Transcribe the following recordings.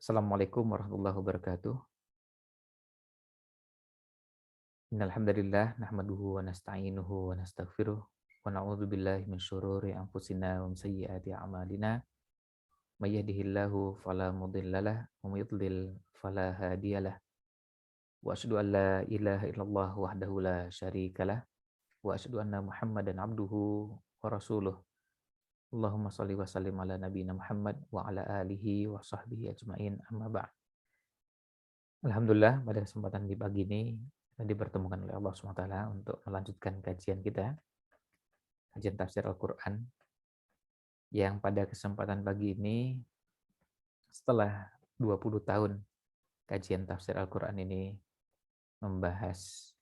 Assalamualaikum warahmatullahi wabarakatuh. Innal hamdalillah nahmaduhu wa nasta'inuhu wa nastaghfiruh wa na'udzu billahi min syururi anfusina wa min sayyiati a'malina. May yahdihillahu fala mudhillalah wa may yudlil fala hadiyalah. Wa asyhadu an la ilaha illallah wahdahu la syarikalah wa asyhadu anna Muhammadan abduhu wa rasuluh. Allahumma shalli wa sallim ala nabiyyina Muhammad wa ala alihi wa sahbihi ajmain amma ba'd. Alhamdulillah pada kesempatan di pagi ini kita dipertemukan oleh Allah SWT untuk melanjutkan kajian kita, kajian tafsir Al-Quran, yang pada kesempatan pagi ini setelah 20 tahun kajian tafsir Al-Quran ini membahas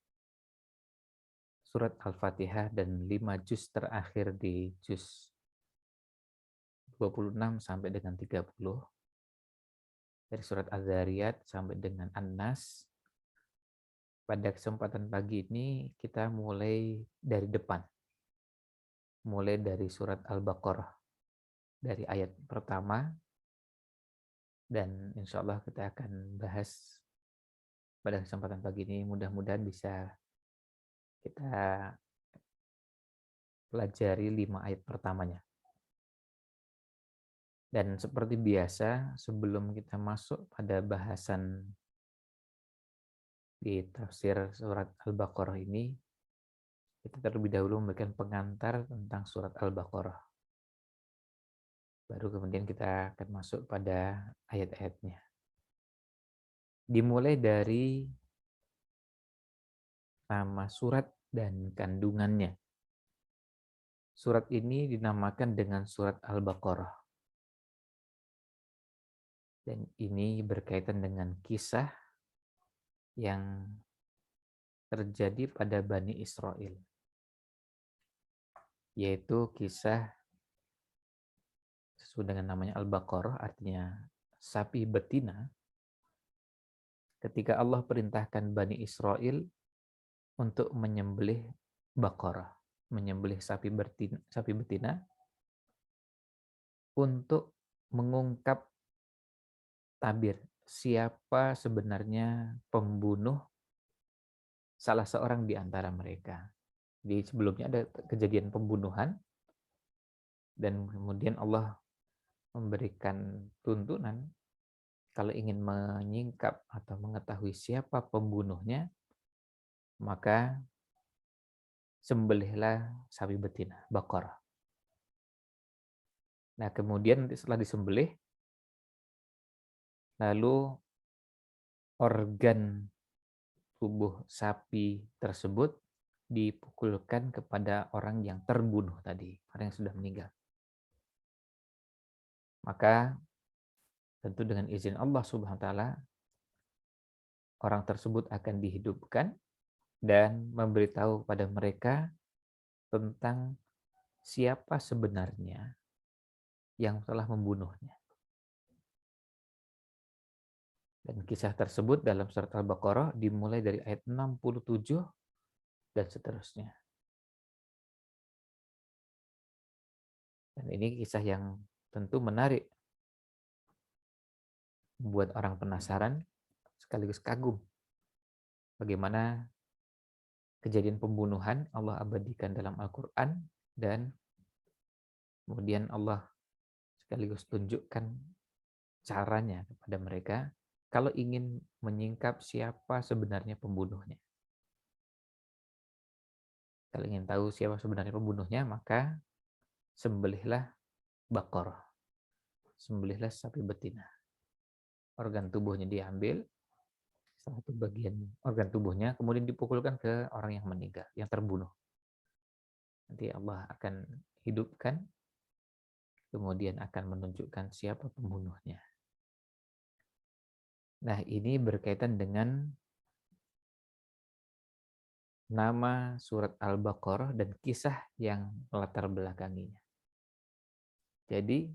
surat Al-Fatihah dan 5 juz terakhir di juz 26 sampai dengan 30, dari surat Az-Zariyat sampai dengan An-Nas. Pada kesempatan pagi ini kita mulai dari depan, mulai dari surat Al-Baqarah, dari ayat pertama, dan insya Allah kita akan bahas pada kesempatan pagi ini. Mudah-mudahan bisa kita pelajari 5 ayat pertamanya. Dan seperti biasa, sebelum kita masuk pada bahasan di tafsir surat Al-Baqarah ini, kita terlebih dahulu memberikan pengantar tentang surat Al-Baqarah. Baru kemudian kita akan masuk pada ayat-ayatnya. Dimulai dari nama surat dan kandungannya. Surat ini dinamakan dengan surat Al-Baqarah. Dan ini berkaitan dengan kisah yang terjadi pada Bani Israel. Yaitu kisah sesuai dengan namanya Al-Baqarah, artinya sapi betina. Ketika Allah perintahkan Bani Israel untuk menyembelih Baqarah, menyembelih sapi betina untuk mengungkap tabir siapa sebenarnya pembunuh salah seorang di antara mereka. Di sebelumnya ada kejadian pembunuhan, dan kemudian Allah memberikan tuntunan kalau ingin menyingkap atau mengetahui siapa pembunuhnya, maka sembelihlah sapi betina, Baqarah. Nah, kemudian setelah disembelih, lalu organ tubuh sapi tersebut dipukulkan kepada orang yang terbunuh tadi, orang yang sudah meninggal. Maka tentu dengan izin Allah Subhanahu wa taala, orang tersebut akan dihidupkan dan memberitahu pada mereka tentang siapa sebenarnya yang telah membunuhnya. Dan kisah tersebut dalam surat Al-Baqarah dimulai dari ayat 67 dan seterusnya. Dan ini kisah yang tentu menarik, membuat orang penasaran sekaligus kagum bagaimana kejadian pembunuhan Allah abadikan dalam Al-Quran, dan kemudian Allah sekaligus tunjukkan caranya kepada mereka kalau ingin menyingkap siapa sebenarnya pembunuhnya. Kalau ingin tahu siapa sebenarnya pembunuhnya, maka sembelihlah Baqarah, sembelihlah sapi betina. Organ tubuhnya diambil, satu bagian organ tubuhnya, kemudian dipukulkan ke orang yang meninggal, yang terbunuh. Nanti Allah akan hidupkan, kemudian akan menunjukkan siapa pembunuhnya. Nah, ini berkaitan dengan nama surat Al-Baqarah dan kisah yang melatar belakanginya. Jadi,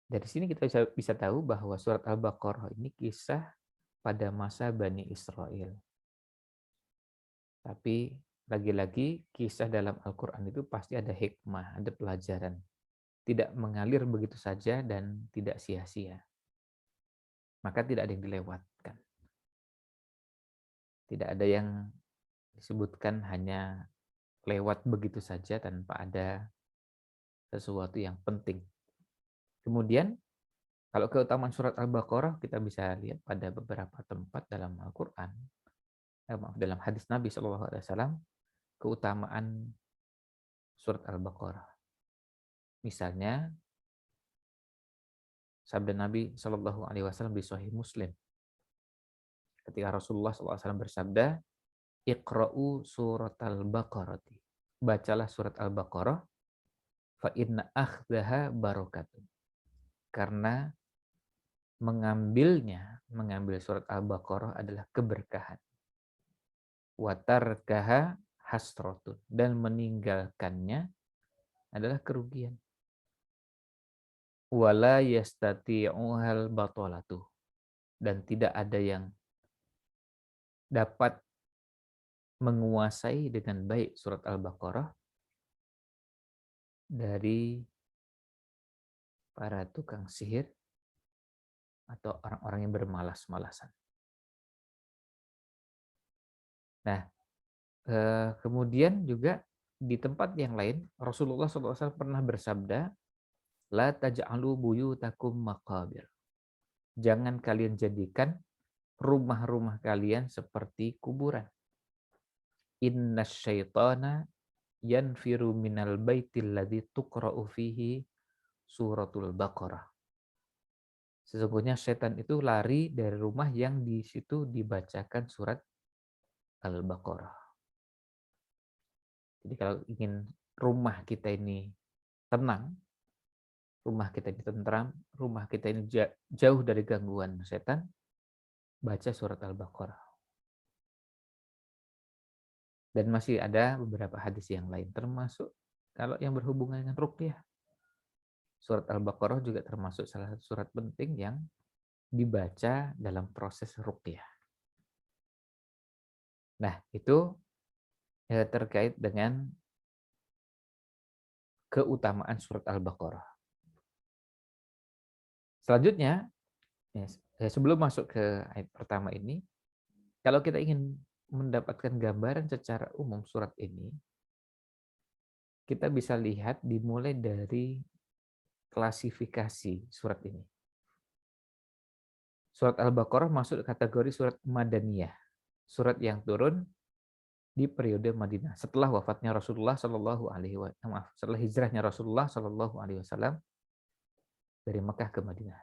dari sini kita bisa tahu bahwa surat Al-Baqarah ini kisah pada masa Bani Israel. Tapi lagi-lagi kisah dalam Al-Quran itu pasti ada hikmah, ada pelajaran. Tidak mengalir begitu saja dan tidak sia-sia. maka tidak ada yang dilewatkan. Tidak ada yang disebutkan hanya lewat begitu saja tanpa ada sesuatu yang penting. Kemudian, kalau keutamaan surat Al-Baqarah kita bisa lihat pada beberapa tempat dalam Al-Quran, dalam hadis Nabi SAW, keutamaan surat Al-Baqarah. Misalnya, sabda Nabi SAW di Sahih Muslim, ketika Rasulullah SAW bersabda, Iqra'u surat Al-Baqarah. Bacalah surat Al-Baqarah, fa inna akhdaha barakatun. Karena mengambil surat Al-Baqarah adalah keberkahan. Watarkaha hasratun. Dan meninggalkannya adalah kerugian. Wala yastati'uhal batolatu. Dan tidak ada yang dapat menguasai dengan baik surat Al-Baqarah dari para tukang sihir atau orang-orang yang bermalas-malasan. Nah, kemudian juga di tempat yang lain Rasulullah SAW pernah bersabda, la taj'alu buyutakum maqabir. Jangan kalian jadikan rumah-rumah kalian seperti kuburan. Inna syaitana yanfiru minal baitil ladzi tuqra'u fihi suratul Baqarah. Sesungguhnya setan itu lari dari rumah yang di situ dibacakan surat Al-Baqarah. Jadi kalau ingin rumah kita ini tenang, rumah kita ini tentram, rumah kita ini jauh dari gangguan setan, baca surat Al-Baqarah. Dan masih ada beberapa hadis yang lain, termasuk kalau yang berhubungan dengan ruqyah. Surat Al-Baqarah juga termasuk salah satu surat penting yang dibaca dalam proses ruqyah. Nah, itu terkait dengan keutamaan surat Al-Baqarah. Selanjutnya, sebelum masuk ke ayat pertama ini, kalau kita ingin mendapatkan gambaran secara umum surat ini, kita bisa lihat dimulai dari klasifikasi surat ini. Surat Al-Baqarah masuk kategori surat Madaniyah, surat yang turun di periode Madinah setelah wafatnya Rasulullah setelah hijrahnya Rasulullah SAW dari Mekah ke Madinah.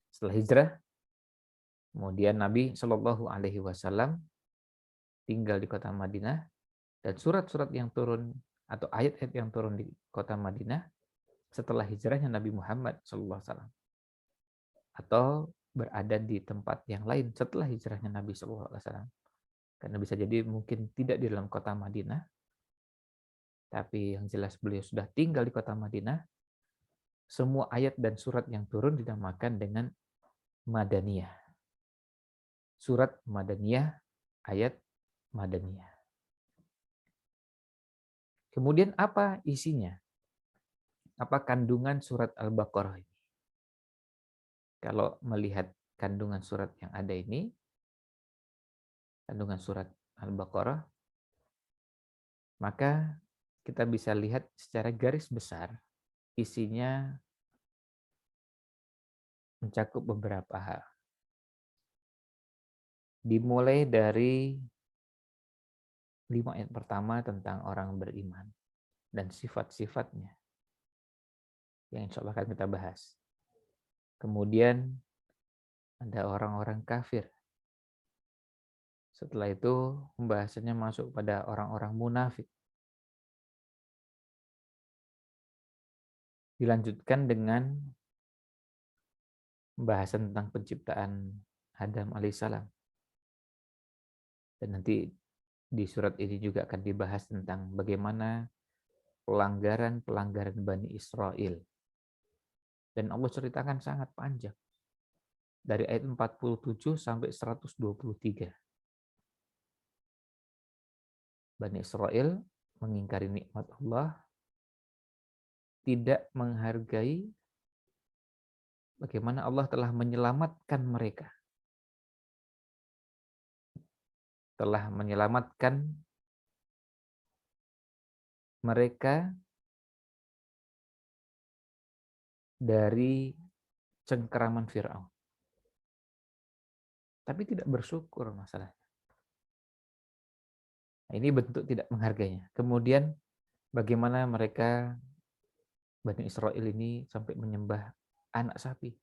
Setelah hijrah, kemudian Nabi SAW tinggal di kota Madinah, dan surat-surat yang turun atau ayat-ayat yang turun di kota Madinah setelah hijrahnya Nabi Muhammad SAW atau berada di tempat yang lain setelah hijrahnya Nabi SAW. Karena bisa jadi mungkin tidak di dalam kota Madinah, tapi yang jelas beliau sudah tinggal di kota Madinah. Semua ayat dan surat yang turun dinamakan dengan Madaniyah. Surat Madaniyah, ayat Madaniyah. Kemudian apa isinya? Apa kandungan surat Al-Baqarah ini? Kalau melihat kandungan surat yang ada ini, kandungan surat Al-Baqarah, maka kita bisa lihat secara garis besar isinya mencakup beberapa hal. Dimulai dari 5 ayat pertama tentang orang beriman dan sifat-sifatnya yang insya Allah akan kita bahas. Kemudian ada orang-orang kafir. Setelah itu pembahasannya masuk pada orang-orang munafik. Dilanjutkan dengan pembahasan tentang penciptaan Adam alaihissalam. Dan nanti di surat ini juga akan dibahas tentang bagaimana pelanggaran Bani Israel. Dan Allah ceritakan sangat panjang. Dari ayat 47 sampai 123. Bani Israel mengingkari nikmat Allah, tidak menghargai bagaimana Allah telah menyelamatkan mereka. Telah menyelamatkan mereka dari cengkeraman Firaun. Tapi tidak bersyukur masalahnya. Nah, ini bentuk tidak menghargainya. Kemudian bagaimana mereka Bani Israel ini sampai menyembah anak sapi.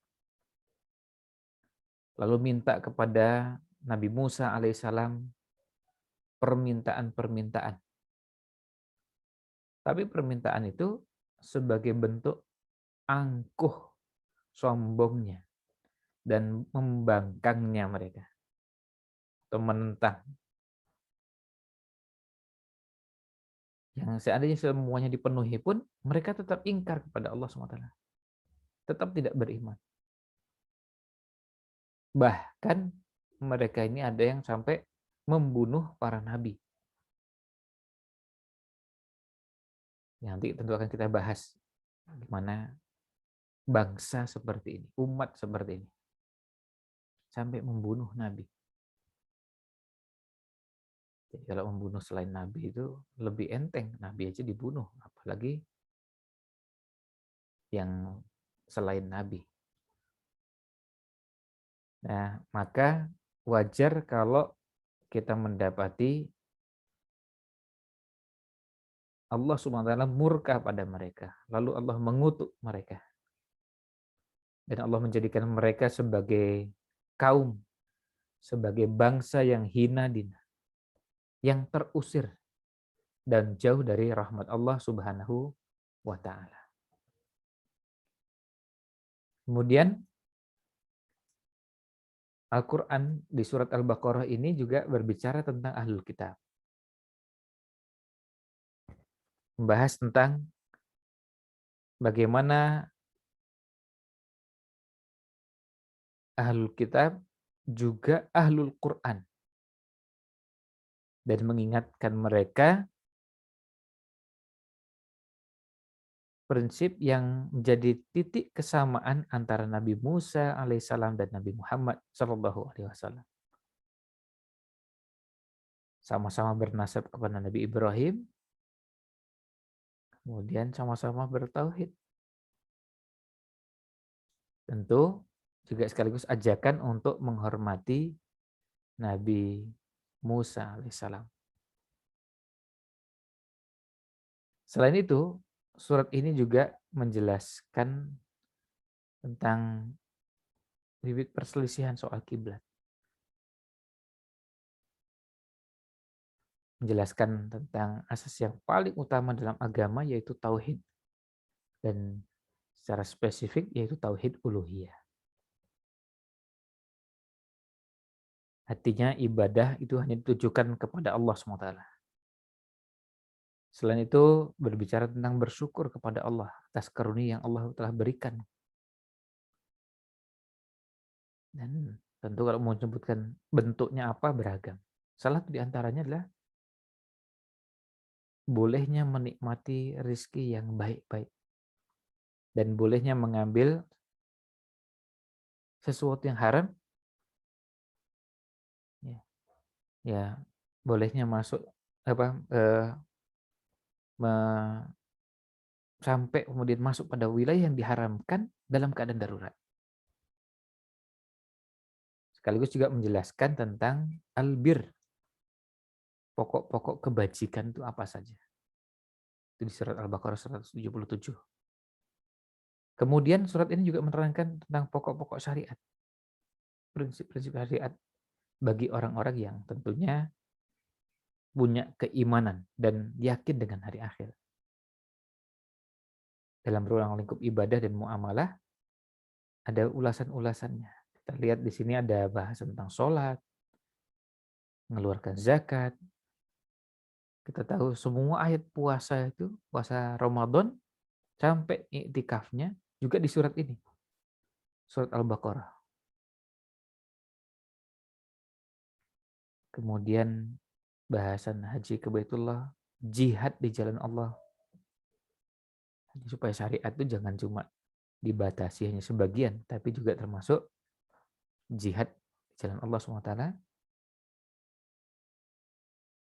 Lalu minta kepada Nabi Musa alaihissalam permintaan-permintaan. Tapi permintaan itu sebagai bentuk angkuh sombongnya dan membangkangnya mereka atau menentang. Yang seandainya semuanya dipenuhi pun mereka tetap ingkar kepada Allah SWT. Tetap tidak beriman. Bahkan mereka ini ada yang sampai membunuh para nabi. Nanti tentu akan kita bahas bagaimana bangsa seperti ini, umat seperti ini. Sampai membunuh nabi. Jadi kalau membunuh selain nabi itu lebih enteng, nabi aja dibunuh, apalagi yang selain nabi. Nah, maka wajar kalau kita mendapati Allah SWT murka pada mereka, lalu Allah mengutuk mereka. Dan Allah menjadikan mereka sebagai kaum, sebagai bangsa yang hina dina, yang terusir dan jauh dari rahmat Allah Subhanahu wa Ta'ala. Kemudian Al-Quran di surat Al-Baqarah ini juga berbicara tentang Ahlul Kitab. Membahas tentang bagaimana Ahlul Kitab juga Ahlul Quran. Dan mengingatkan mereka prinsip yang menjadi titik kesamaan antara Nabi Musa alaihissalam dan Nabi Muhammad sallallahu alaihi wasallam. Sama-sama bernasab kepada Nabi Ibrahim, kemudian sama-sama bertauhid. Tentu juga sekaligus ajakan untuk menghormati Nabi Musa alaihissalam. Selain itu, surat ini juga menjelaskan tentang bibit perselisihan soal kiblat. Menjelaskan tentang asas yang paling utama dalam agama yaitu tauhid. Dan secara spesifik yaitu tauhid uluhiyah. Artinya ibadah itu hanya ditujukan kepada Allah SWT. Selain itu berbicara tentang bersyukur kepada Allah atas karunia yang Allah telah berikan. Dan tentu kalau mau menyebutkan bentuknya apa beragam. Salah satu diantaranya adalah bolehnya menikmati rizki yang baik-baik. Dan bolehnya mengambil sesuatu yang haram. Ya bolehnya masuk sampai kemudian masuk pada wilayah yang diharamkan dalam keadaan darurat. Sekaligus juga menjelaskan tentang albir. Pokok-pokok kebajikan itu apa saja. Itu di surat Al-Baqarah 177. Kemudian surat ini juga menerangkan tentang pokok-pokok syariat. Prinsip-prinsip syariat bagi orang-orang yang tentunya punya keimanan dan yakin dengan hari akhir. Dalam ruang lingkup ibadah dan muamalah ada ulasan-ulasannya. Kita lihat di sini ada bahas tentang sholat, mengeluarkan zakat. Kita tahu semua ayat puasa itu, puasa Ramadan sampai iktikafnya juga di surat ini. Surat Al-Baqarah. Kemudian bahasan haji ke Baitullah, jihad di jalan Allah. Supaya syariat itu jangan cuma dibatasi hanya sebagian, tapi juga termasuk jihad di jalan Allah SWT.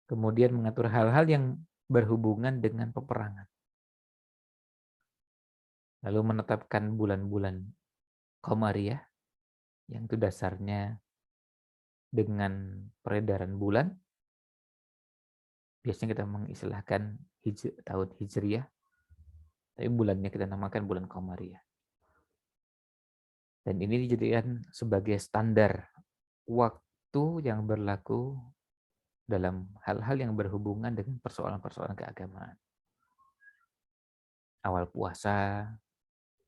Kemudian mengatur hal-hal yang berhubungan dengan peperangan. Lalu menetapkan bulan-bulan Qamariyah, yang itu dasarnya dengan peredaran bulan. Biasanya kita mengistilahkan tahun Hijriyah, tapi bulannya kita namakan bulan Qamariyah. Dan ini dijadikan sebagai standar waktu yang berlaku dalam hal-hal yang berhubungan dengan persoalan-persoalan keagamaan. Awal puasa,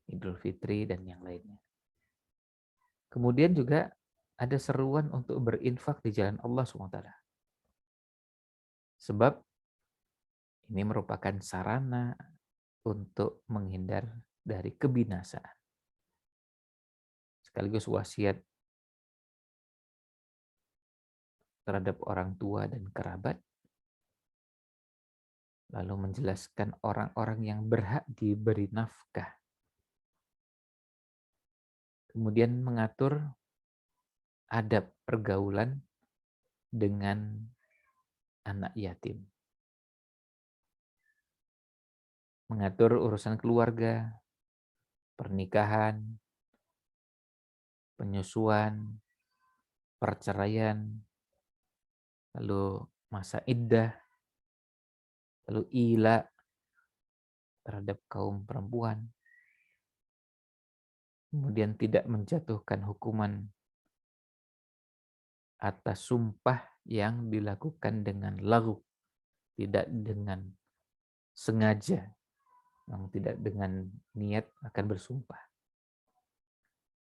Idul Fitri, dan yang lainnya. Kemudian juga ada seruan untuk berinfak di jalan Allah SWT. Sebab ini merupakan sarana untuk menghindar dari kebinasaan. Sekaligus wasiat terhadap orang tua dan kerabat. Lalu menjelaskan orang-orang yang berhak diberi nafkah. Kemudian mengatur adab pergaulan dengan anak yatim. Mengatur urusan keluarga, pernikahan, penyusuan, perceraian, lalu masa iddah, lalu ila terhadap kaum perempuan. Kemudian tidak menjatuhkan hukuman atas sumpah yang dilakukan dengan laghu, tidak dengan sengaja, yang tidak dengan niat akan bersumpah.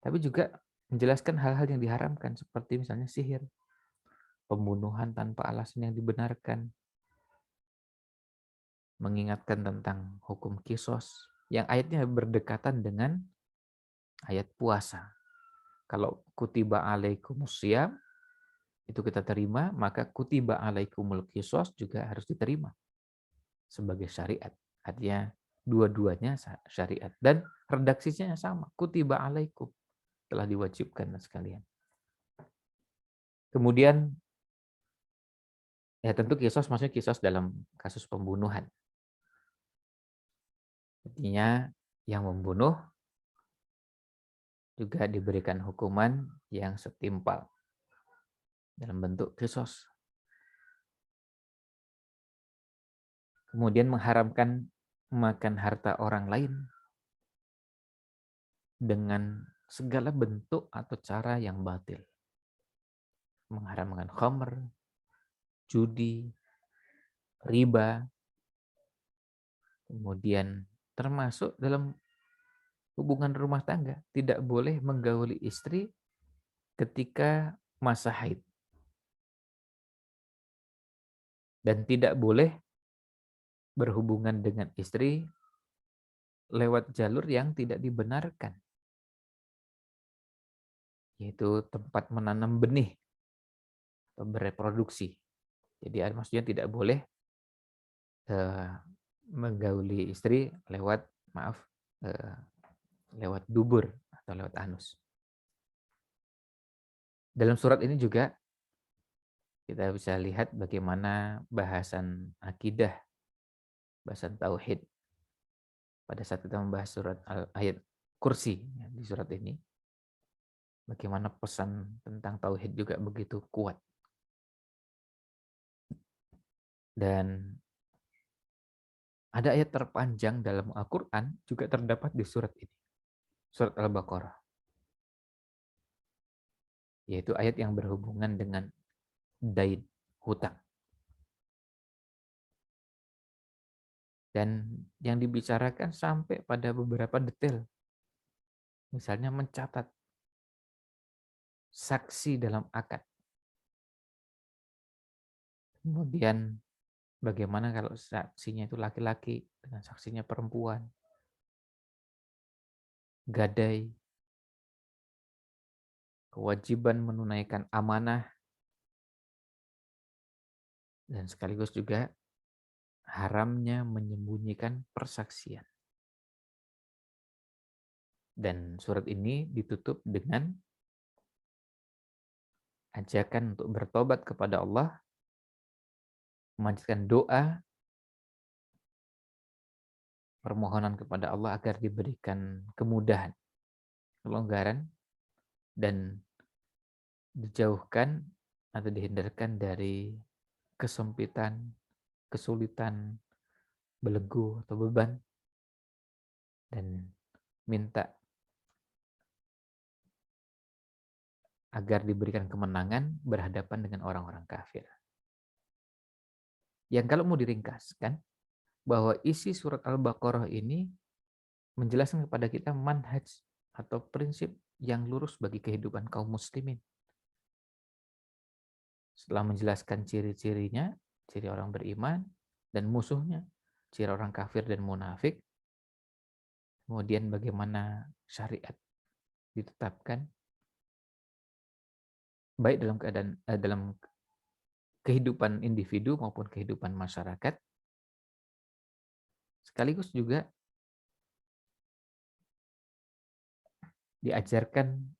Tapi juga menjelaskan hal-hal yang diharamkan seperti misalnya sihir, pembunuhan tanpa alasan yang dibenarkan, mengingatkan tentang hukum kisos yang ayatnya berdekatan dengan ayat puasa. Kalau kutiba alaikumusiyam itu kita terima, maka kutiba alaikumul kisos juga harus diterima sebagai syariat. Artinya dua-duanya syariat dan redaksinya sama, kutiba alaikum, telah diwajibkan sekalian. Kemudian ya tentu kisos maksudnya kisos dalam kasus pembunuhan. Artinya yang membunuh juga diberikan hukuman yang setimpal dalam bentuk kisos. Kemudian mengharamkan makan harta orang lain dengan segala bentuk atau cara yang batil. Mengharamkan khamr, judi, riba, kemudian termasuk dalam hubungan rumah tangga, tidak boleh menggauli istri ketika masa haid. Dan tidak boleh berhubungan dengan istri lewat jalur yang tidak dibenarkan, yaitu tempat menanam benih atau bereproduksi. Jadi maksudnya tidak boleh menggauli istri lewat lewat dubur atau lewat anus. Dalam surat ini juga kita bisa lihat bagaimana bahasan akidah, bahasan tauhid pada saat kita membahas surat ayat kursi di surat ini. Bagaimana pesan tentang tauhid juga begitu kuat. Dan ada ayat terpanjang dalam Al-Quran juga terdapat di surat ini. Surat Al-Baqarah. Yaitu ayat yang berhubungan dengan dain, hutang. Dan yang dibicarakan sampai pada beberapa detail. Misalnya mencatat saksi dalam akad. Kemudian bagaimana kalau saksinya itu laki-laki dengan saksinya perempuan. Gadai. Kewajiban menunaikan amanah. Dan sekaligus juga haramnya menyembunyikan persaksian. Dan surat ini ditutup dengan ajakan untuk bertobat kepada Allah, memanjatkan doa, permohonan kepada Allah agar diberikan kemudahan, kelonggaran, dan dijauhkan atau dihindarkan dari kesempitan, kesulitan, belenggu atau beban, dan minta agar diberikan kemenangan berhadapan dengan orang-orang kafir. Yang kalau mau diringkaskan, bahwa isi surat Al-Baqarah ini menjelaskan kepada kita manhaj atau prinsip yang lurus bagi kehidupan kaum muslimin. Setelah menjelaskan ciri-cirinya, ciri orang beriman dan musuhnya, ciri orang kafir dan munafik, kemudian bagaimana syariat ditetapkan, baik dalam keadaan dalam kehidupan individu maupun kehidupan masyarakat, sekaligus juga diajarkan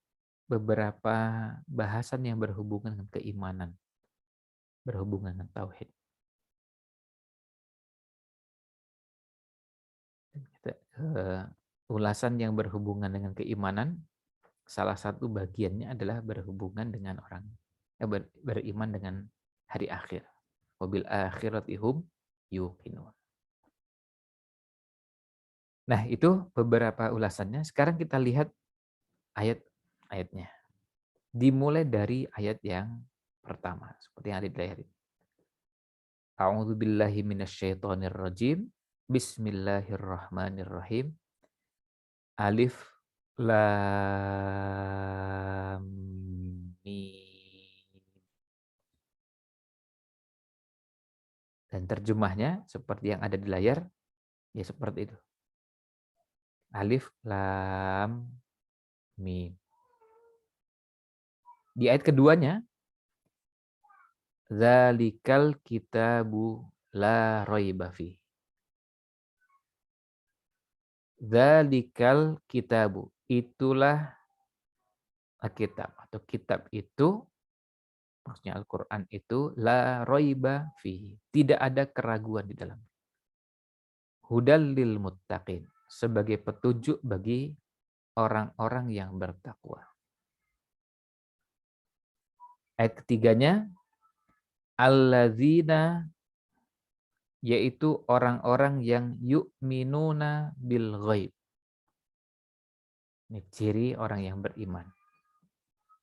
beberapa bahasan yang berhubungan dengan keimanan, berhubungan dengan tauhid. Ulasan yang berhubungan dengan keimanan, salah satu bagiannya adalah berhubungan dengan orang beriman dengan hari akhir. Wabil akhirati hum yuqinun. Nah, itu beberapa ulasannya. Sekarang kita lihat ayat-ayatnya. Dimulai dari ayat yang pertama, seperti yang ada di layar ini. A'udzu billahi minasyaitonir rajim. Bismillahirrahmanirrahim. Alif lam mim. Dan terjemahnya seperti yang ada di layar, ya seperti itu. Alif lam mim. Di ayat keduanya, Dzalikal kitabu la raiba fi. Dzalikal kitabu. Itulah kitab atau kitab itu, maksudnya Al-Quran itu, la raiba fi. Tidak ada keraguan di dalam. Hudal lil muttaqin. Sebagai petunjuk bagi orang-orang yang bertakwa. Ayat ketiganya, alladzina, yaitu orang-orang yang yu'minuna bil ghaib. Ini ciri orang yang beriman.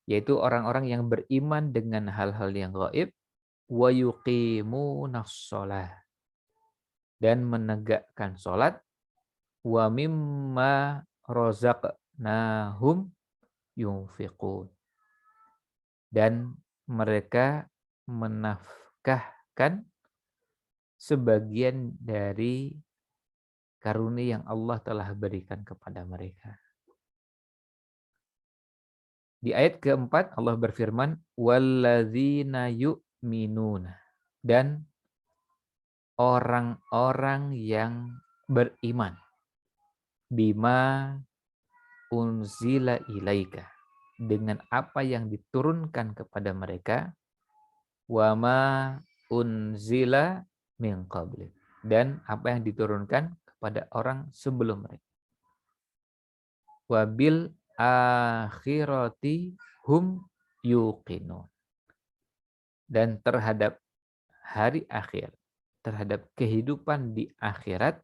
Yaitu orang-orang yang beriman dengan hal-hal yang gaib, wa yuqimunas shalah, dan menegakkan salat, wa mimma razaqnahum yunfiqun, dan mereka menafkahkan sebagian dari karunia yang Allah telah berikan kepada mereka. Di ayat keempat Allah berfirman, walladzina yu'minuna, dan orang-orang yang beriman, bima unzila ilaika, dengan apa yang diturunkan kepada mereka, wama unzila min qablik, dan apa yang diturunkan kepada orang sebelum mereka. Wabil akhirati hum yuqinun, dan terhadap hari akhir, terhadap kehidupan di akhirat,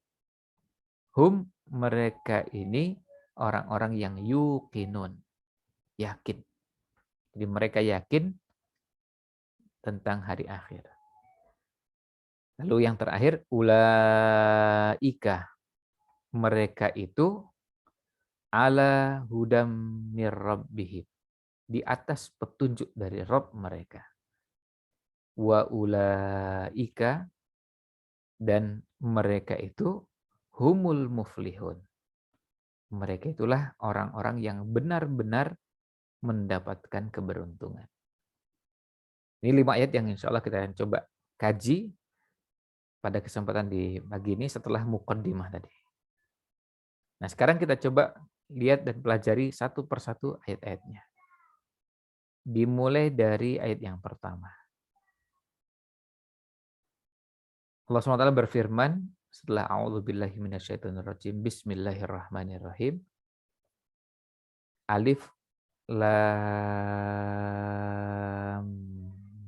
hum, mereka ini orang-orang yang yuqinun, yakin. Jadi mereka yakin tentang hari akhir. Lalu yang terakhir, ulaika, mereka itu ala hudam mir rabbihim, di atas petunjuk dari Rabb mereka. Wa ulaika, dan mereka itu humul muflihun. Mereka itulah orang-orang yang benar-benar mendapatkan keberuntungan. Ini 5 ayat yang insya Allah kita coba kaji pada kesempatan di pagi ini setelah muqaddimah tadi. Nah, sekarang kita coba lihat dan pelajari satu persatu ayat-ayatnya. Dimulai dari ayat yang pertama. Allah SWT berfirman setelah a'udzubillahi minasyaitonirrajim, bismillahirrahmanirrahim, alif lam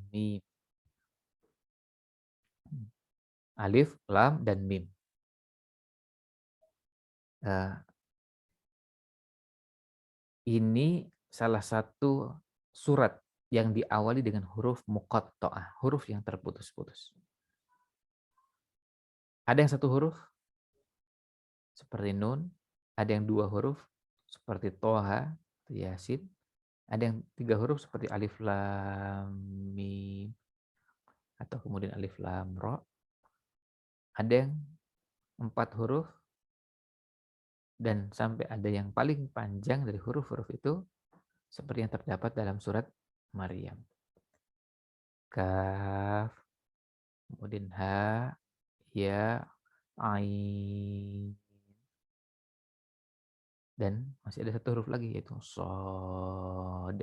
mim. Alif, lam, dan mim. Ini salah satu surat yang diawali dengan huruf muqatta'ah, huruf yang terputus-putus. Ada yang satu huruf seperti nun, ada yang dua huruf seperti toha, yasin, ada yang tiga huruf seperti alif lam mim atau kemudian alif lam ra, ada yang empat huruf, dan sampai ada yang paling panjang dari huruf-huruf itu seperti yang terdapat dalam surat Maryam. Kaf, kemudian ha, ya, ain, dan masih ada satu huruf lagi yaitu shad.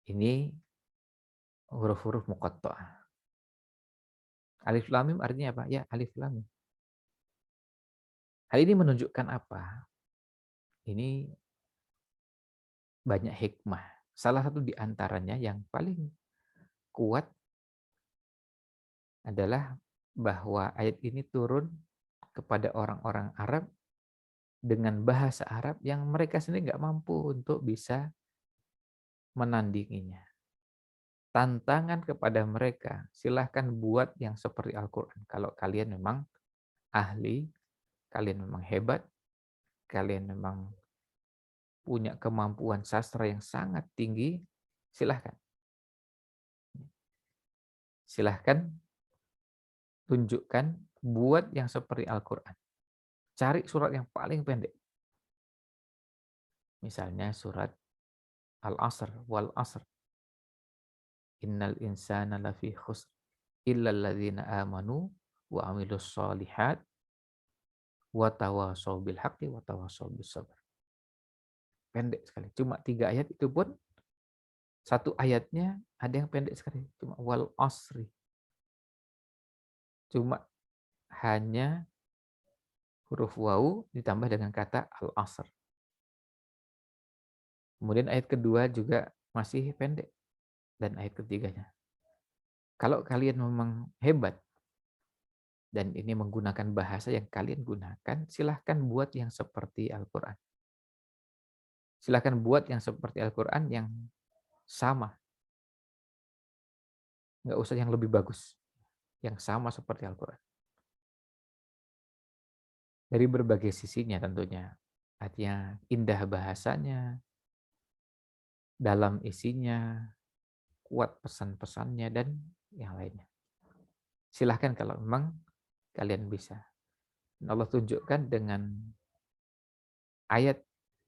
Ini huruf-huruf muqatta'ah. Alif lam mim artinya apa? Ya, alif lam mim. Hal ini menunjukkan apa? Ini banyak hikmah. Salah satu di antaranya yang paling kuat adalah bahwa ayat ini turun kepada orang-orang Arab dengan bahasa Arab yang mereka sendiri nggak mampu untuk bisa menandinginya. Tantangan kepada mereka, silahkan buat yang seperti Al-Quran. Kalau kalian memang ahli, kalian memang hebat, kalian memang punya kemampuan sastra yang sangat tinggi, silahkan. Silahkan tunjukkan, buat yang seperti Al-Quran. Cari surat yang paling pendek. Misalnya surat Al-Asr, wal Asr. Innal insana lafi khusr illal ladzina amanu wa amilus solihat wa tawasau bil haqqi wa tawasau bis sabr. Pendek sekali. Cuma 3 ayat itu pun satu ayatnya ada yang pendek sekali. Cuma wal asri. Cuma hanya huruf wawu ditambah dengan kata al-asr. Kemudian ayat kedua juga masih pendek. Dan ayat ketiganya. Kalau kalian memang hebat dan ini menggunakan bahasa yang kalian gunakan, silahkan buat yang seperti Al-Quran. Silahkan buat yang seperti Al-Quran yang sama. Nggak usah yang lebih bagus. Yang sama seperti Al-Quran. Dari berbagai sisinya tentunya. Artinya indah bahasanya, dalam isinya, kuat pesan-pesannya, dan yang lainnya. Silahkan kalau memang kalian bisa. Allah tunjukkan dengan ayat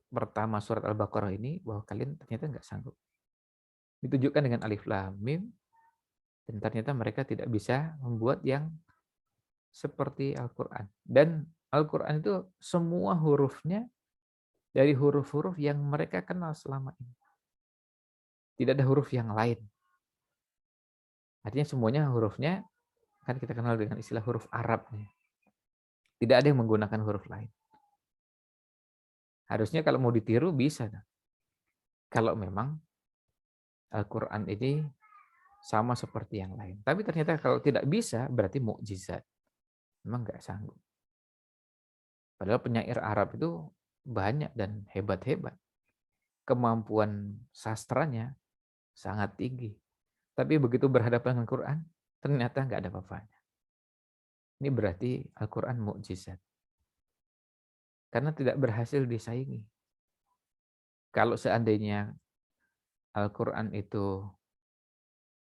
pertama surat Al-Baqarah ini bahwa kalian ternyata nggak sanggup. Ditunjukkan dengan alif lam mim, dan ternyata mereka tidak bisa membuat yang seperti Al-Quran. Dan Al-Quran itu semua hurufnya dari huruf-huruf yang mereka kenal selama ini. Tidak ada huruf yang lain. Artinya semuanya hurufnya, kan kita kenal dengan istilah huruf Arab. Tidak ada yang menggunakan huruf lain. Harusnya kalau mau ditiru bisa. Kalau memang Al-Quran ini sama seperti yang lain. Tapi ternyata kalau tidak bisa, berarti mukjizat. Memang nggak sanggup. Padahal penyair Arab itu banyak dan hebat-hebat. Kemampuan sastranya sangat tinggi. Tapi begitu berhadapan dengan Quran, ternyata nggak ada apa-apanya. Ini berarti Al-Quran mukjizat. Karena tidak berhasil disaingi. Kalau seandainya Al-Quran itu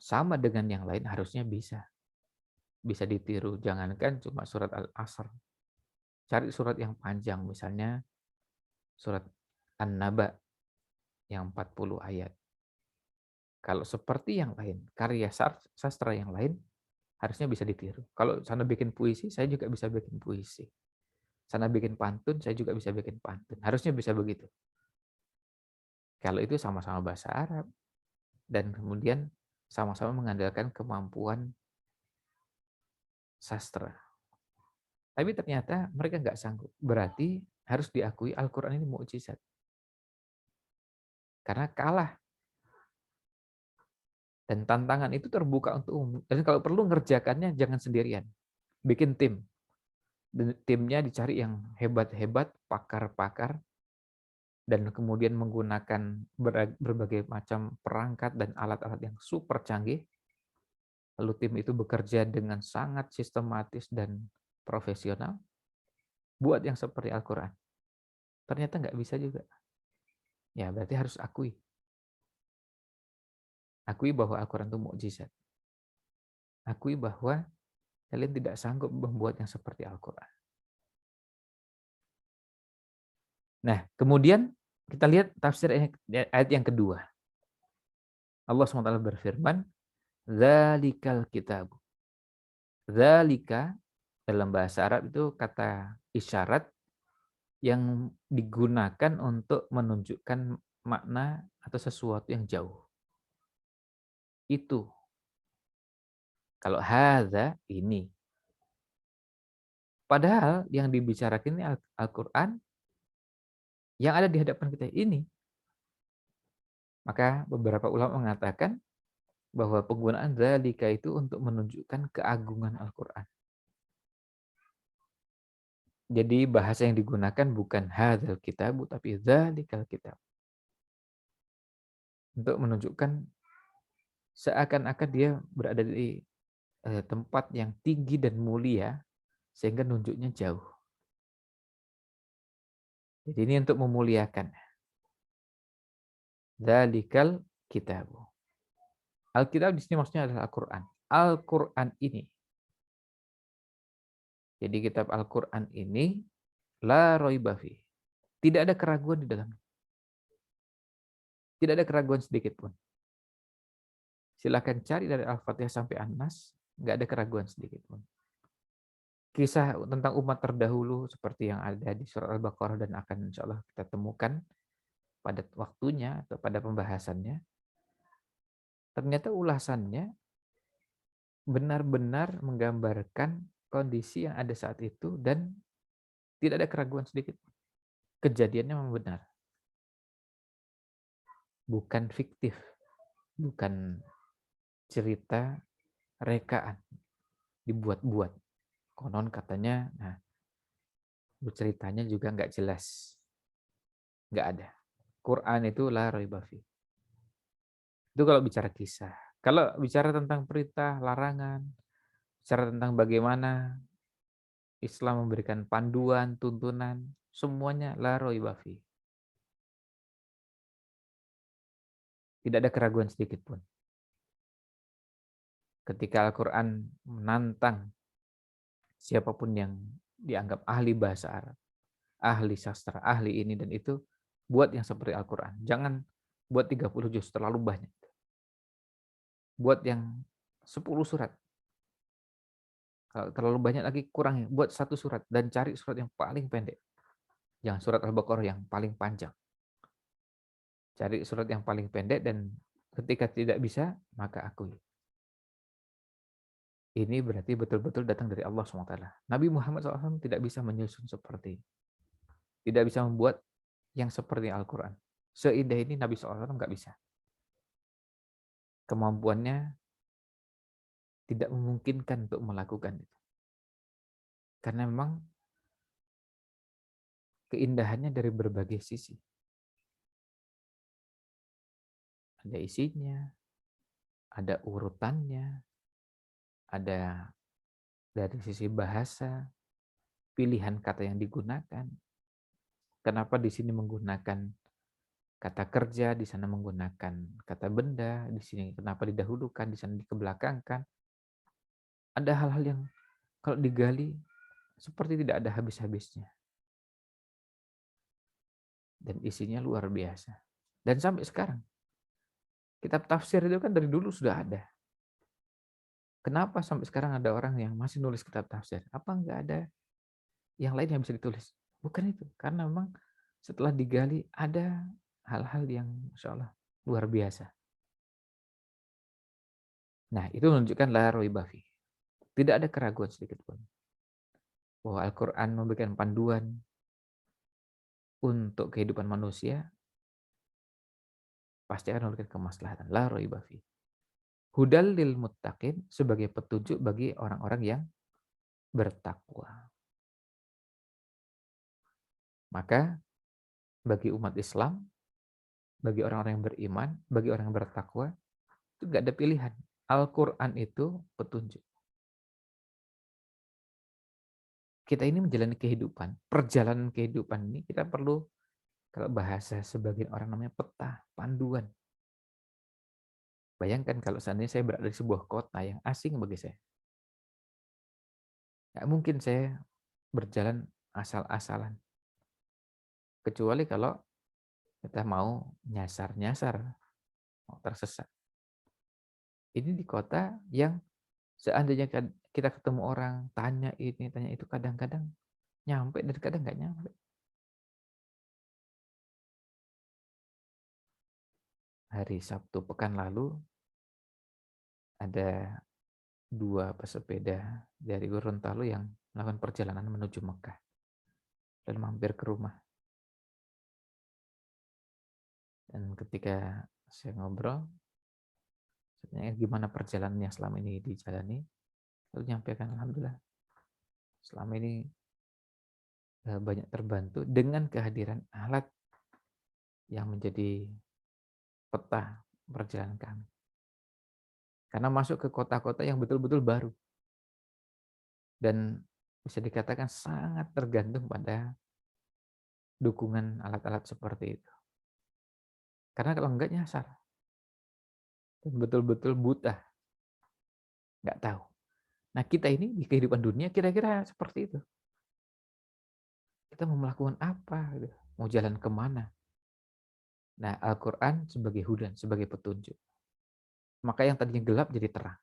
sama dengan yang lain, harusnya bisa. Bisa ditiru. Jangankan cuma surat Al-Asr. Cari surat yang panjang, misalnya surat An-Naba yang 40 ayat. Kalau seperti yang lain, karya sastra yang lain, harusnya bisa ditiru. Kalau sana bikin puisi, saya juga bisa bikin puisi. Sana bikin pantun, saya juga bisa bikin pantun. Harusnya bisa begitu. Kalau itu sama-sama bahasa Arab dan kemudian sama-sama mengandalkan kemampuan sastra. Tapi ternyata mereka nggak sanggup. Berarti harus diakui Al-Quran ini mukjizat. Karena kalah. Dan tantangan itu terbuka untuk umum. Dan kalau perlu ngerjakannya jangan sendirian. Bikin tim. Dan timnya dicari yang hebat-hebat, pakar-pakar, dan kemudian menggunakan berbagai macam perangkat dan alat-alat yang super canggih. Lalu tim itu bekerja dengan sangat sistematis dan profesional. Buat yang seperti Al-Quran. Ternyata nggak bisa juga. Ya berarti harus akui. Akui bahwa Al-Quran itu mukjizat. Akui bahwa kalian tidak sanggup membuat yang seperti Al-Quran. Nah, kemudian kita lihat tafsir ayat yang kedua. Allah SWT berfirman, "Dzalikal kitab." Dzalika dalam bahasa Arab itu kata isyarat yang digunakan untuk menunjukkan makna atau sesuatu yang jauh. Itu. Kalau hadza ini. Padahal yang dibicarakan ini Al-Quran yang ada di hadapan kita ini. Maka beberapa ulama mengatakan bahwa penggunaan dzalika itu untuk menunjukkan keagungan Al-Quran. Jadi bahasa yang digunakan bukan hadzal kitab, tapi dzalikal kitab. Untuk menunjukkan seakan-akan dia berada di tempat yang tinggi dan mulia, sehingga nunjuknya jauh. Jadi ini untuk memuliakan. Dzalikal kitab. Alkitab di sini maksudnya adalah Al-Quran. Al-Quran ini. Jadi kitab Al-Quran ini la raiba fi. Tidak ada keraguan di dalamnya. Tidak ada keraguan sedikit pun. Silakan cari dari Al-Fatihah sampai An-Nas, nggak ada keraguan sedikit pun. Kisah tentang umat terdahulu seperti yang ada di surat Al-Baqarah dan akan insya Allah kita temukan pada waktunya atau pada pembahasannya. Ternyata ulasannya benar-benar menggambarkan kondisi yang ada saat itu dan tidak ada keraguan sedikit. Kejadiannya memang benar. Bukan fiktif. Bukan cerita rekaan. Dibuat-buat. Konon katanya, nah, ceritanya juga nggak jelas. Nggak ada. Quran itu la raiba fi. Itu kalau bicara kisah. Kalau bicara tentang perintah, larangan, bicara tentang bagaimana Islam memberikan panduan, tuntunan, semuanya la raiba fi. Tidak ada keraguan sedikit pun. Ketika Al-Quran menantang siapapun yang dianggap ahli bahasa Arab, ahli sastra, ahli ini dan itu, buat yang seperti Al-Quran. Jangan buat 30 juz, terlalu banyak. Buat yang 10 surat. Kalau terlalu banyak lagi kurangi, buat 1 surat dan cari surat yang paling pendek. Jangan surat Al-Baqarah yang paling panjang. Cari surat yang paling pendek dan ketika tidak bisa, maka akui. Ini berarti betul-betul datang dari Allah SWT. Nabi Muhammad SAW tidak bisa menyusun seperti ini. Tidak bisa membuat yang seperti Al-Quran. Seindah ini Nabi SAW nggak bisa. Kemampuannya tidak memungkinkan untuk melakukan itu. Karena memang keindahannya dari berbagai sisi. Ada isinya, ada urutannya, ada dari sisi bahasa, pilihan kata yang digunakan. Kenapa di sini menggunakan kata kerja, di sana menggunakan kata benda, di sini kenapa didahulukan, di sana dikebelakangkan. Ada hal-hal yang kalau digali seperti tidak ada habis-habisnya. Dan isinya luar biasa. Dan sampai sekarang, kitab tafsir itu kan dari dulu sudah ada. Kenapa sampai sekarang ada orang yang masih nulis kitab tafsir? Apa enggak ada yang lain yang bisa ditulis. Bukan itu, karena memang setelah digali ada hal-hal yang Masya Allah luar biasa. Nah, itu menunjukkan la raiba fi. Tidak ada keraguan sedikit pun bahwa Al-Quran memberikan panduan untuk kehidupan manusia, pasti akan memberikan kemaslahatan. La raiba fi. Hudal lil muttaqin, sebagai petunjuk bagi orang-orang yang bertakwa. Maka bagi umat Islam, bagi orang-orang yang beriman, bagi orang yang bertakwa, itu nggak ada pilihan. Al-Quran itu petunjuk. Kita ini menjalani kehidupan, perjalanan kehidupan ini kita perlu, kalau bahasa sebagian orang namanya peta, panduan. Bayangkan kalau seandainya saya berada di sebuah kota yang asing bagi saya. Nggak mungkin saya berjalan asal-asalan. Kecuali kalau kita mau nyasar-nyasar, mau tersesat. Ini di kota yang seandainya kita ketemu orang, tanya ini, tanya itu, kadang-kadang nyampe dan kadang nggak nyampe. Hari Sabtu pekan lalu, ada 2 pesepeda dari Gorontalo yang melakukan perjalanan menuju Mekah dan mampir ke rumah. Dan ketika saya ngobrol, sebenarnya gimana perjalanannya selama ini dijalani, lalu nyampaikan alhamdulillah selama ini banyak terbantu dengan kehadiran alat yang menjadi peta perjalanan kami. Karena masuk ke kota-kota yang betul-betul baru. Dan bisa dikatakan sangat tergantung pada dukungan alat-alat seperti itu. Karena kalau enggak nyasar. Dan betul-betul buta. Enggak tahu. Nah kita ini di kehidupan dunia kira-kira seperti itu. Kita mau melakukan apa? Gitu. Mau jalan kemana? Nah Al-Quran sebagai hudan, sebagai petunjuk. Maka yang tadinya gelap jadi terang.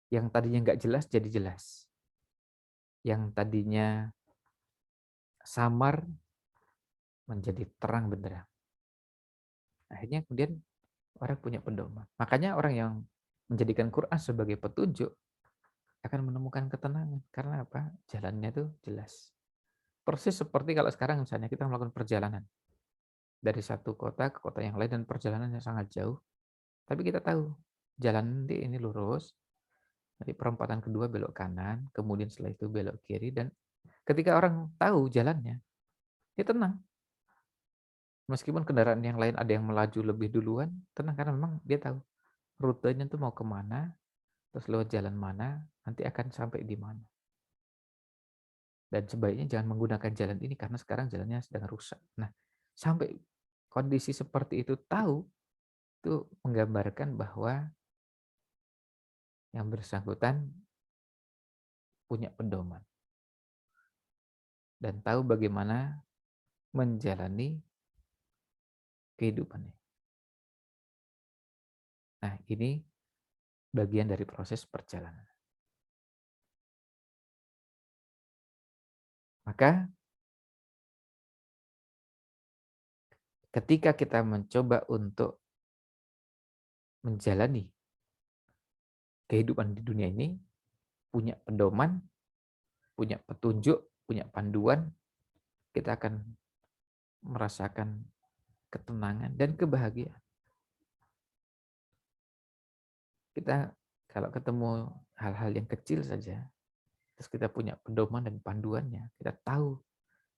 Yang tadinya enggak jelas jadi jelas. Yang tadinya samar menjadi terang benderang. Akhirnya kemudian orang punya pedoman. Makanya orang yang menjadikan Quran sebagai petunjuk akan menemukan ketenangan. Karena apa? Jalannya itu jelas. Persis seperti kalau sekarang misalnya kita melakukan perjalanan dari satu kota ke kota yang lain dan perjalanannya sangat jauh. Tapi kita tahu jalan ini lurus, dari perempatan kedua belok kanan, kemudian setelah itu belok kiri, dan ketika orang tahu jalannya, dia tenang. Meskipun kendaraan yang lain ada yang melaju lebih duluan, tenang karena memang dia tahu rutenya tuh mau kemana, terus lewat jalan mana, nanti akan sampai di mana. Dan sebaiknya jangan menggunakan jalan ini karena sekarang jalannya sedang rusak. Nah, sampai kondisi seperti itu tahu, itu menggambarkan bahwa yang bersangkutan punya pedoman dan tahu bagaimana menjalani kehidupannya. Nah, ini bagian dari proses perjalanan. Maka ketika kita mencoba untuk menjalani kehidupan di dunia ini, punya pedoman, punya petunjuk, punya panduan, kita akan merasakan ketenangan dan kebahagiaan. Kita kalau ketemu hal-hal yang kecil saja, terus kita punya pedoman dan panduannya, kita tahu,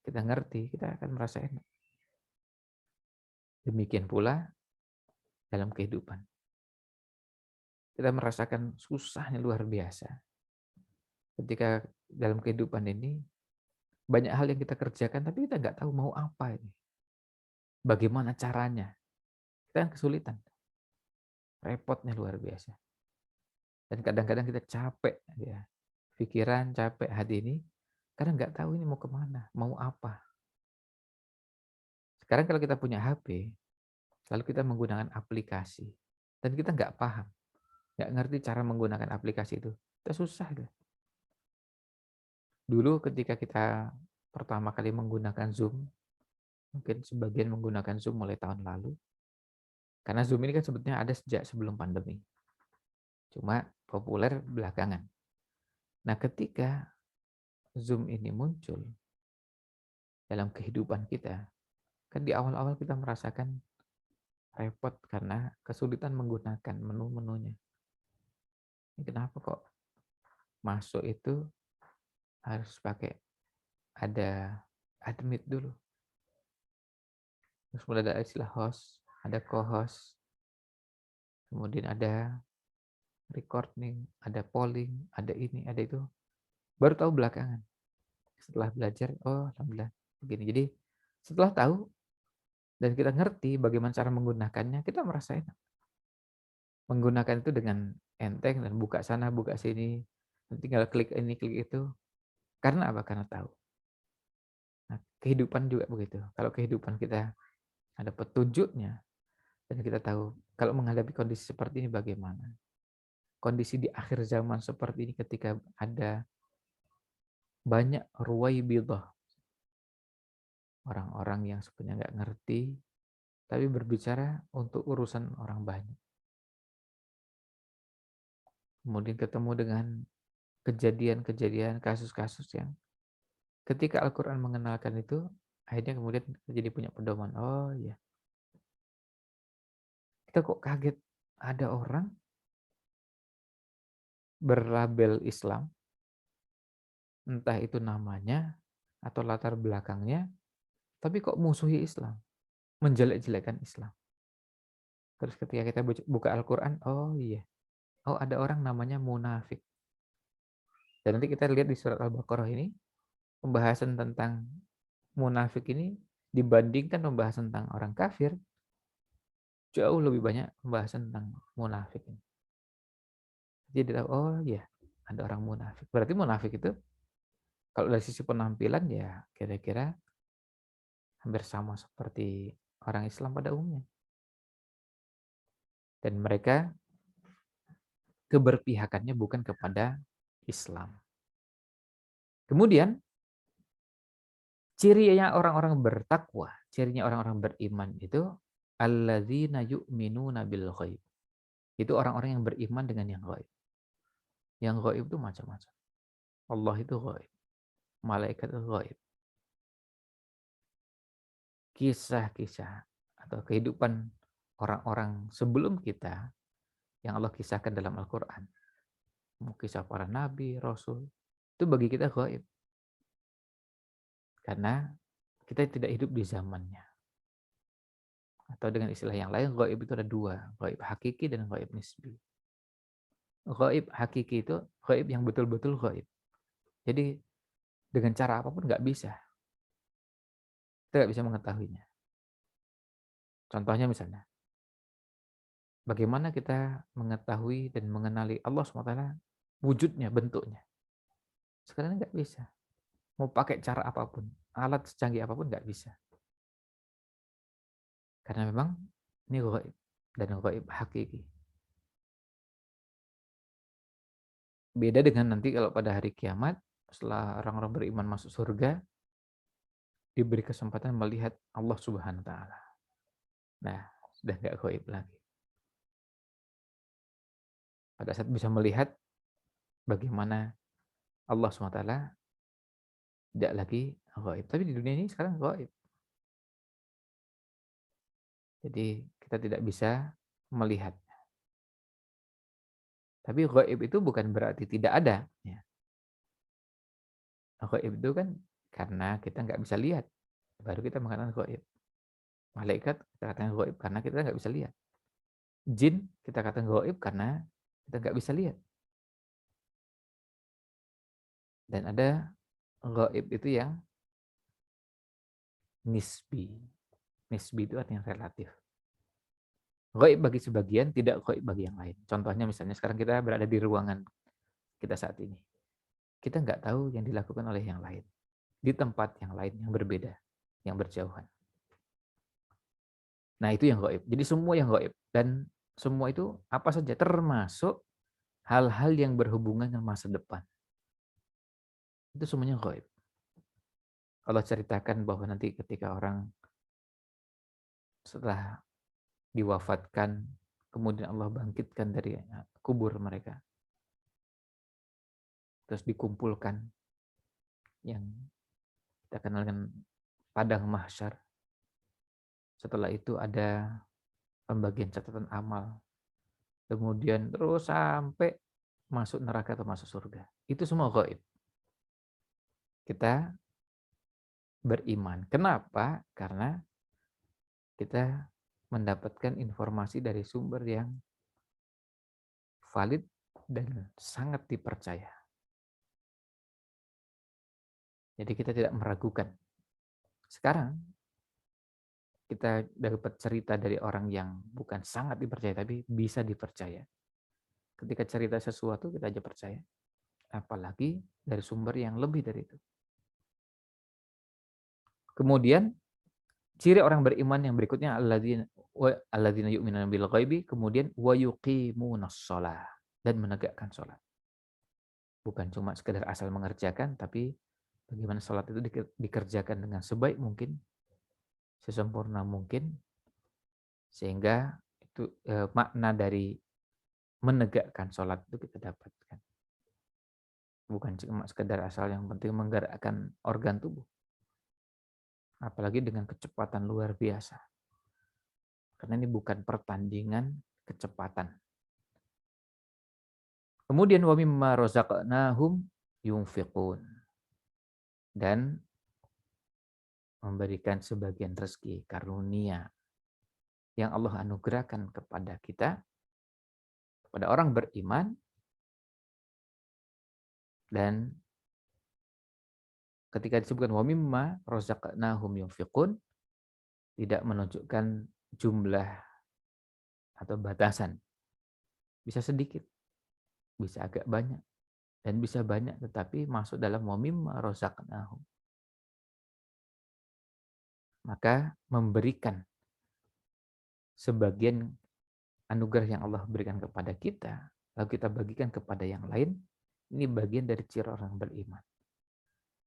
kita ngerti, kita akan merasa enak. Demikian pula dalam kehidupan. Kita merasakan susahnya luar biasa. Ketika dalam kehidupan ini, banyak hal yang kita kerjakan, tapi kita nggak tahu mau apa ini. Bagaimana caranya. Kita kan kesulitan. Repotnya luar biasa. Dan kadang-kadang kita capek, ya, pikiran capek hati ini, karena nggak tahu ini mau kemana, mau apa. Sekarang kalau kita punya HP, lalu kita menggunakan aplikasi, dan kita nggak paham, nggak ngerti cara menggunakan aplikasi itu, kita susah. Dulu ketika kita pertama kali menggunakan Zoom, mungkin sebagian menggunakan Zoom mulai tahun lalu, karena Zoom ini kan sebetulnya ada sejak sebelum pandemi, cuma populer belakangan. Nah, ketika Zoom ini muncul dalam kehidupan kita, kan di awal-awal kita merasakan repot karena kesulitan menggunakan menu-menunya. Ini kenapa kok masuk itu harus pakai ada admit dulu. Terus mulai ada istilah host, ada co-host, kemudian ada recording, ada polling, ada ini, ada itu. Baru tahu belakangan. Setelah belajar, oh alhamdulillah begini. Jadi setelah tahu dan kita ngerti bagaimana cara menggunakannya, kita merasa enak. Menggunakan itu dengan enteng dan buka sana, buka sini, tinggal klik ini, klik itu. Karena apa? Karena tahu. Nah, kehidupan juga begitu. Kalau kehidupan kita ada petunjuknya, dan kita tahu kalau menghadapi kondisi seperti ini bagaimana. Kondisi di akhir zaman seperti ini ketika ada banyak ruwaibidah, orang-orang yang sebenarnya nggak ngerti, tapi berbicara untuk urusan orang banyak. Kemudian ketemu dengan kejadian-kejadian, kasus-kasus yang ketika Al-Quran mengenalkan itu, akhirnya kemudian kita jadi punya pedoman. Oh iya, kita kok kaget ada orang berlabel Islam, entah itu namanya atau latar belakangnya, tapi kok musuhi Islam, menjelek-jelekan Islam. Terus ketika kita buka Al-Quran, oh iya, oh ada orang namanya munafik. Dan nanti kita lihat di surat Al-Baqarah ini, pembahasan tentang munafik ini dibandingkan pembahasan tentang orang kafir, jauh lebih banyak pembahasan tentang munafik ini. Jadi oh iya, ada orang munafik. Berarti munafik itu kalau dari sisi penampilan ya kira-kira hampir sama seperti orang Islam pada umumnya. Dan mereka keberpihakannya bukan kepada Islam. Kemudian cirinya orang-orang bertakwa, cirinya orang-orang beriman itu alladzina yu'minuna bil ghaib. Itu orang-orang yang beriman dengan yang gaib. Yang gaib itu macam-macam. Allah itu gaib. Malaikat itu gaib. Kisah-kisah atau kehidupan orang-orang sebelum kita yang Allah kisahkan dalam Al-Quran. Kisah para nabi, rasul. Itu bagi kita gaib. Karena kita tidak hidup di zamannya. Atau dengan istilah yang lain, gaib itu ada dua. Gaib hakiki dan gaib nisbi. Gaib hakiki itu gaib yang betul-betul gaib. Jadi dengan cara apapun nggak bisa. Kita nggak bisa mengetahuinya. Contohnya misalnya, bagaimana kita mengetahui dan mengenali Allah SWT wujudnya, bentuknya. Sekarang nggak bisa. Mau pakai cara apapun, alat secanggih apapun nggak bisa. Karena memang ini gaib dan gaib hakiki. Beda dengan nanti kalau pada hari kiamat, setelah orang-orang beriman masuk surga, diberi kesempatan melihat Allah Subhanahu wa taala. Nah, sudah nggak gaib lagi. Pada saat bisa melihat bagaimana Allah SWT tidak lagi gaib. Tapi di dunia ini sekarang gaib. Jadi kita tidak bisa melihat. Tapi gaib itu bukan berarti tidak ada. Ya. Gaib itu kan karena kita nggak bisa lihat. Baru kita mengatakan gaib. Malaikat kita katakan gaib karena kita nggak bisa lihat. Jin kita katakan gaib karena kita nggak bisa lihat. Dan ada gaib itu yang nisbi. Nisbi itu artinya relatif. Gaib bagi sebagian, tidak gaib bagi yang lain. Contohnya misalnya sekarang kita berada di ruangan kita saat ini. Kita nggak tahu yang dilakukan oleh yang lain. Di tempat yang lain yang berbeda, yang berjauhan. Nah itu yang gaib. Jadi semua yang gaib. Dan semua itu apa saja termasuk hal-hal yang berhubungan dengan masa depan. Itu semuanya gaib. Allah ceritakan bahwa nanti ketika orang setelah diwafatkan, kemudian Allah bangkitkan dari kubur mereka, terus dikumpulkan yang kita kenal dengan padang mahsyar. Setelah itu ada pembagian catatan amal, kemudian terus sampai masuk neraka atau masuk surga. Itu semua gaib. Kita beriman. Kenapa? Karena kita mendapatkan informasi dari sumber yang valid dan sangat dipercaya. Jadi kita tidak meragukan. Sekarang kita dapat cerita dari orang yang bukan sangat dipercaya, tapi bisa dipercaya. Ketika cerita sesuatu kita aja percaya. Apalagi dari sumber yang lebih dari itu. Kemudian ciri orang beriman yang berikutnya alladzina yu'minuna bil ghaibi, kemudian wa yuqimunas shalah, dan menegakkan salat. Bukan cuma sekedar asal mengerjakan, tapi bagaimana salat itu dikerjakan dengan sebaik mungkin, sesempurna mungkin, sehingga itu makna dari menegakkan salat itu kita dapatkan. Bukan cuma sekedar asal yang penting menggerakkan organ tubuh. Apalagi dengan kecepatan luar biasa. Karena ini bukan pertandingan kecepatan. Kemudian wa mimma razaqnahum yunfiqun. Dan memberikan sebagian rezeki karunia yang Allah anugerahkan kepada kita, kepada orang beriman, dan ketika disebutkan wa mimma razaqnahum yunfiqun, tidak menunjukkan jumlah atau batasan. Bisa sedikit, bisa agak banyak, dan bisa banyak, tetapi masuk dalam wa mimma razaqnahum. Maka memberikan sebagian anugerah yang Allah berikan kepada kita, lalu kita bagikan kepada yang lain, ini bagian dari ciri orang beriman.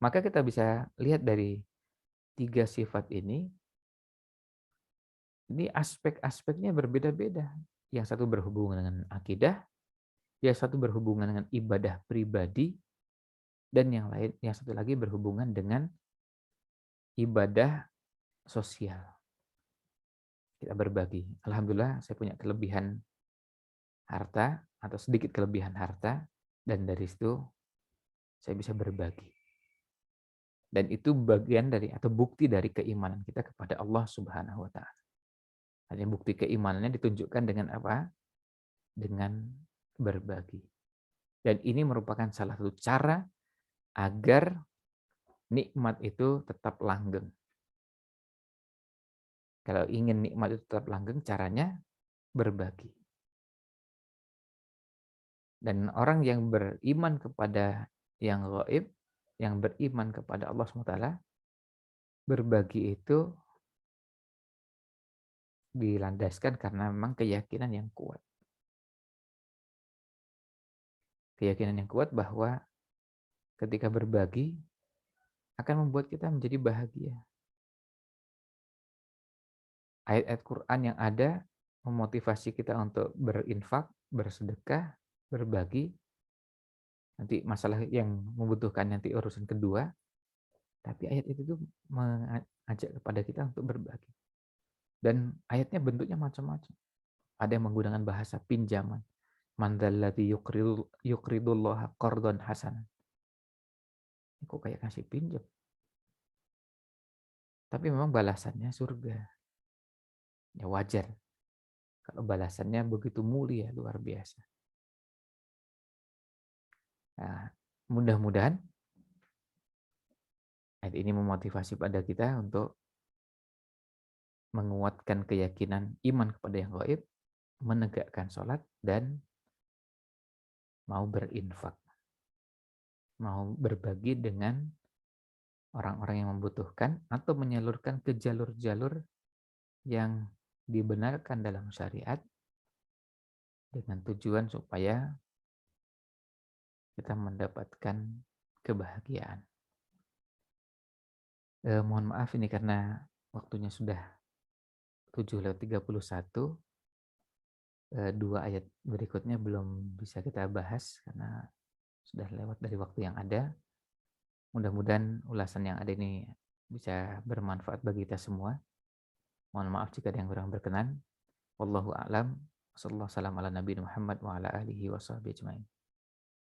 Maka kita bisa lihat dari 3 sifat ini aspek-aspeknya berbeda-beda. Yang satu berhubungan dengan akidah, yang satu berhubungan dengan ibadah pribadi, dan yang satu lagi berhubungan dengan ibadah sosial. Kita berbagi. Alhamdulillah saya punya kelebihan harta atau sedikit kelebihan harta, dan dari situ saya bisa berbagi. Dan itu bagian dari atau bukti dari keimanan kita kepada Allah Subhanahu wa taala. Hanya bukti keimanannya ditunjukkan dengan apa? Dengan berbagi. Dan ini merupakan salah satu cara agar nikmat itu tetap langgeng. Kalau ingin nikmat itu tetap langgeng, caranya berbagi. Dan orang yang beriman kepada yang gaib, yang beriman kepada Allah SWT, berbagi itu dilandaskan karena memang keyakinan yang kuat. Keyakinan yang kuat bahwa ketika berbagi akan membuat kita menjadi bahagia. Ayat-ayat Quran yang ada memotivasi kita untuk berinfak, bersedekah, berbagi. Nanti masalah yang membutuhkan nanti urusan kedua. Tapi ayat itu tuh mengajak kepada kita untuk berbagi. Dan ayatnya bentuknya macam-macam. Ada yang menggunakan bahasa pinjaman. Man dzalladzi yuqridullaha qardan hasanan. Kok kayak kasih pinjam? Tapi memang balasannya surga. Ya wajar. Kalau balasannya begitu mulia, luar biasa. Nah, mudah-mudahan ayat ini memotivasi pada kita untuk menguatkan keyakinan iman kepada yang gaib, menegakkan sholat, dan mau berinfak. Mau berbagi dengan orang-orang yang membutuhkan atau menyalurkan ke jalur-jalur yang dibenarkan dalam syariat dengan tujuan supaya kita mendapatkan kebahagiaan. Mohon maaf ini karena waktunya sudah 7:31, 2 ayat berikutnya belum bisa kita bahas karena sudah lewat dari waktu yang ada. Mudah-mudahan ulasan yang ada ini bisa bermanfaat bagi kita semua. Mohon maaf jika ada yang kurang berkenan. Wallahu a'lam. Wassallallahu salam ala nabiyina Muhammad wa ala alihi washabihi ajmain.